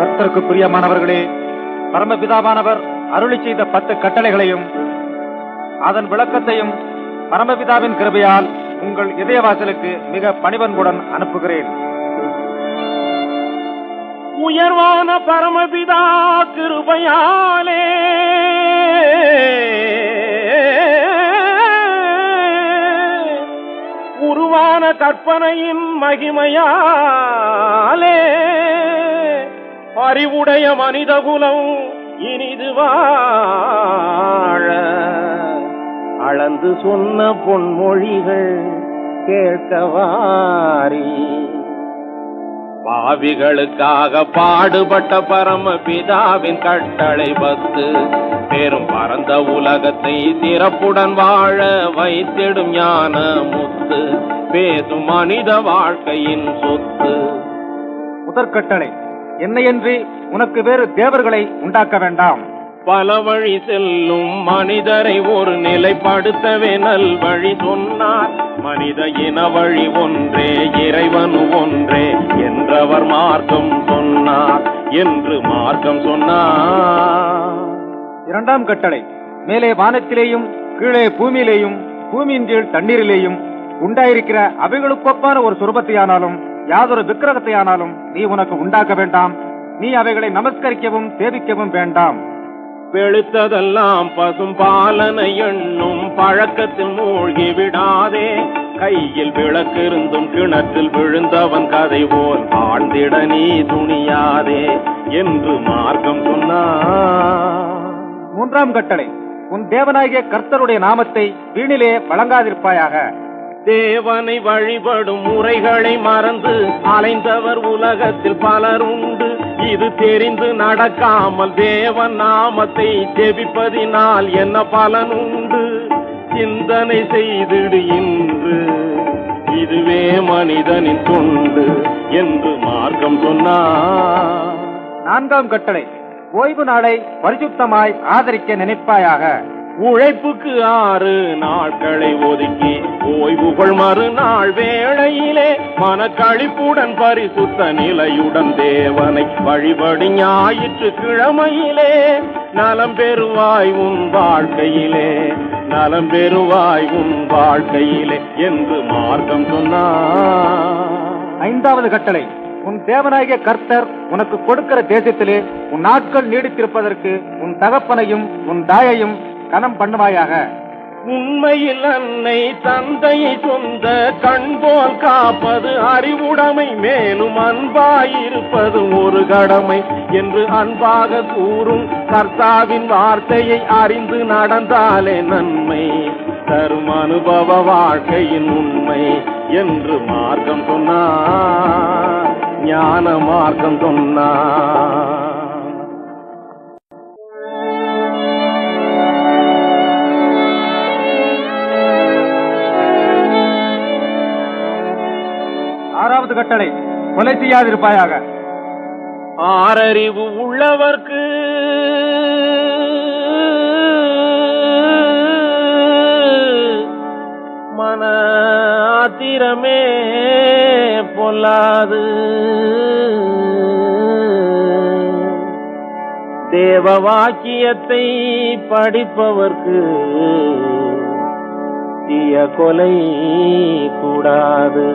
கர்த்தருக்கு பிரியமானவர்களே, பரமபிதாவானவர் அருளி செய்த 10 கட்டளைகளையும் அதன் விளக்கத்தையும் பரமபிதாவின் கிருபையால் உங்கள் இதயவாசலுக்கு மிக பணிவன்புடன் அனுப்புகிறேன். உயர்வான பரமபிதா கிருபையாலே உருவான கற்பனையின் மகிமையாலே அறிவுடைய மனிதகுலம் இனிது வாழ அளந்து சொன்ன பொன்மொழிகள் கேட்கவாரி. பாவிகளுக்காக பாடுபட்ட பரமபிதாவின் கட்டளை 10 பெரும் பரந்த உலகத்தை சிறப்புடன் வாழ வைத்திடும் ஞான முத்து, பேசும் மனித வாழ்க்கையின் சொத்து. முதற்கட்டளை, என்னையன்றி உனக்கு வேறு தேவர்களை உண்டாக்க வேண்டாம். பல வழி செல்லும் மனிதரை ஒரு நிலைப்படுத்தவே நல் வழி சொன்னார். மனித இன வழி ஒன்றே, இறைவன் ஒன்றே என்றவர் மார்க்கம் சொன்னார் என்று மார்க்கம் சொன்னார். இரண்டாம் கட்டளை, மேலே வானத்திலேயும் கீழே பூமியிலேயும் பூமியின் கீழ் தண்ணீரிலேயும் உண்டாயிருக்கிற அவைகளுக்கொப்பான ஒரு சுரூபத்தையானாலும் யாதொரு விக்கிரகத்தையானாலும் நீ உனக்கு உண்டாக்க வேண்டாம். நீ அவைகளை நமஸ்கரிக்கவும் சேவிக்கவும் வேண்டாம். வெளுத்ததெல்லாம் பசும் பாலனை எண்ணும் பழக்கத்தில் மூழ்கி விடாதே. கையில் விளக்கிருந்தும் கிணற்றில் விழுந்தவன் கதை போல் ஆழ்ந்திட நீ துணியாதே என்று மார்க்கம் சொன்னார். மூன்றாம் கட்டளை, உன் தேவனாகிய கர்த்தருடைய நாமத்தை வீணிலே வழங்காதிருப்பாயாக. தேவனை வழிபடும் முறைகளை மறந்து அலைந்தவர் உலகத்தில் பலர் உண்டு. இது தெரிந்து நடக்காமல் தேவன் நாமத்தை ஜெபிப்பதினால் என்ன பலன் உண்டு? சிந்தனை செய்திடு இன்று, இதுவே மனிதனின் தொண்டு என்று மார்க்கம் சொன்னார். நான்காம் கட்டளை, ஓய்வு நாளை பரிசுத்தமாய் ஆதரிக்க நினைப்பாயாக. உழைப்புக்கு 6 நாட்களை ஒதுக்கி ஓய்வுகள் மறுநாள் வேளையிலே மனக்களிப்புடன் பரிசுத்த நிலையுடன் தேவனை வழிபடி ஞாயிற்று கிழமையிலே நலம் பெறுவாய் உன் வாழ்க்கையிலே, நலம் பெறுவாய் உன் வாழ்க்கையிலே என்று மார்க்கம் சொன்னார். ஐந்தாவது கட்டளை, உன் தேவனாகிய கர்த்தர் உனக்கு கொடுக்கிற தேசத்திலே உன் நாட்கள் நீடித்திருப்பதற்கு உன் தகப்பனையும் உன் தாயையும் கனம் பண்ணுவாயாக. உண்மையில் அன்னை தந்தையை சொந்த கண் போல் காப்பது அறிவுடைமை, மேலும் அன்பாயிருப்பது ஒரு கடமை என்று அன்பாக கூறும் கர்த்தாவின் வார்த்தையை அறிந்து நடந்தாலே நன்மை தரும் அனுபவ வாழ்க்கையின் உண்மை என்று மார்க்கம் சொன்னார். ஞான மார்க்கம் சொன்னார். ஆறாவது கட்டளை, கொலை செய்யாதிருப்பாயாக. ஆறறிவு உள்ளவர்க்கு மன ஆத்திரமே பொல்லாது. தேவ வாக்கியத்தை படிப்பவர்க்கு தீய கொலை கூடாது.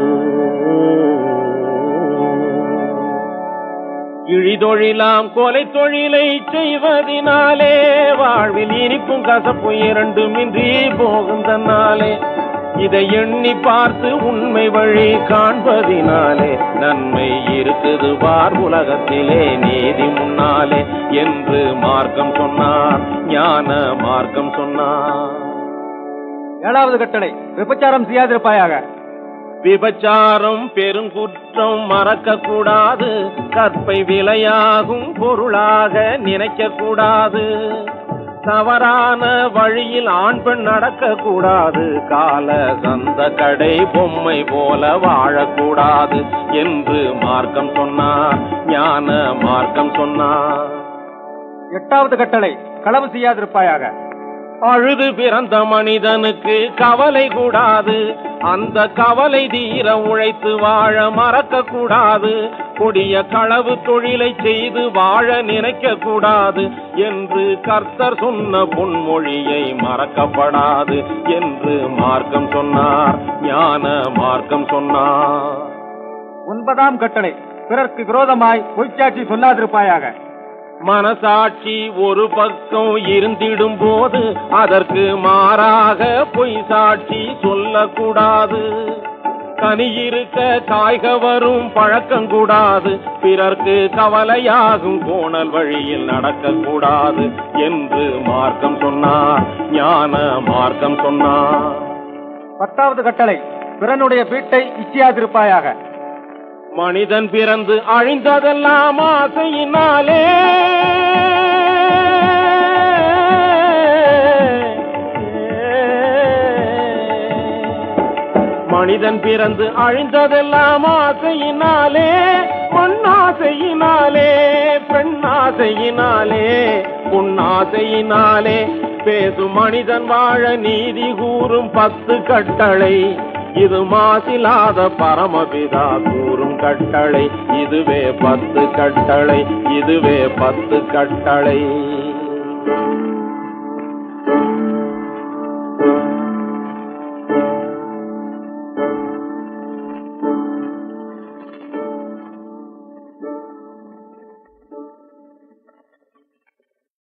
இழிதொழிலாம் கொலை தொழிலை செய்வதினாலே வாழ்வில் இனிப்பும் கசப்பும் இரண்டுமின்றி போகும் தன்னாலே. இதை எண்ணி பார்த்து உண்மை வழி காண்பதினாலே நன்மை இருக்குது பார் உலகத்திலே நீதி முன்னாலே என்று மார்க்கம் சொன்னார். ஞான மார்க்கம் சொன்னார். ஏழாவது கட்டளை, விபச்சாரம் செய்யாதிருப்பாயாக. விபச்சாரம் பெருங்குற்றம் மறக்க கூடாது. கற்பை விலையாகும் பொருளாக நினைக்க கூடாது. தவறான வழியில் ஆண் பெண் நடக்க கூடாது. கால சந்த கடை பொம்மை போல வாழக்கூடாது என்று மார்க்கம் சொன்னார். ஞான மார்க்கம் சொன்னார். எட்டாவது கட்டளை, களவு செய்யாதிருப்பாயாக. அழுது பிறந்த மனிதனுக்கு கவலை கூடாது, அந்த கவலை தீர உழைத்து வாழ மறக்க கூடாது. கொடிய களவு தொழிலை செய்து வாழ நினைக்க கூடாது என்று கர்த்தர் சொன்ன பொன்மொழியை மறக்கப்படாது என்று மார்க்கம் சொன்னார், ஞான மார்க்கம் சொன்னார். 9ஆம் கட்டளை, பிறர்க்கு விரோதமாய் பொய்ச்சாட்சி சொல்லாதிருப்பாயாக. மனசாட்சி ஒரு பக்கம் இருந்திடும் போது அதற்கு மாறாக பொய் சாட்சி சொல்லக்கூடாது. கனி இருக்க காய்க வரும் பழக்கம் கூடாது, பிறர்க்கு கவலையாகும் கோணல் வழியில் நடக்கக்கூடாது என்று மார்க்கம் சொன்னார், ஞான மார்க்கம் சொன்னார். 10வது கட்டளை, பிறனுடைய வீட்டை இச்சியாதிருப்பாயாக. மனிதன் பிறந்து அழிந்ததெல்லாம் ஆசையினாலே, மனிதன் பிறந்து அழிந்ததெல்லாம் ஆசையினாலே, மண்ணாசையினாலே, பெண்ணாசையினாலே, பொன்னாசையினாலே. பேசும் மனிதன் வாழ நீதி கூறும் 10 கட்டளை, இது மாசிலாத பரமபிதா கூறும் கட்டளை. இதுவே 10 கட்டளை, இதுவே 10 கட்டளை.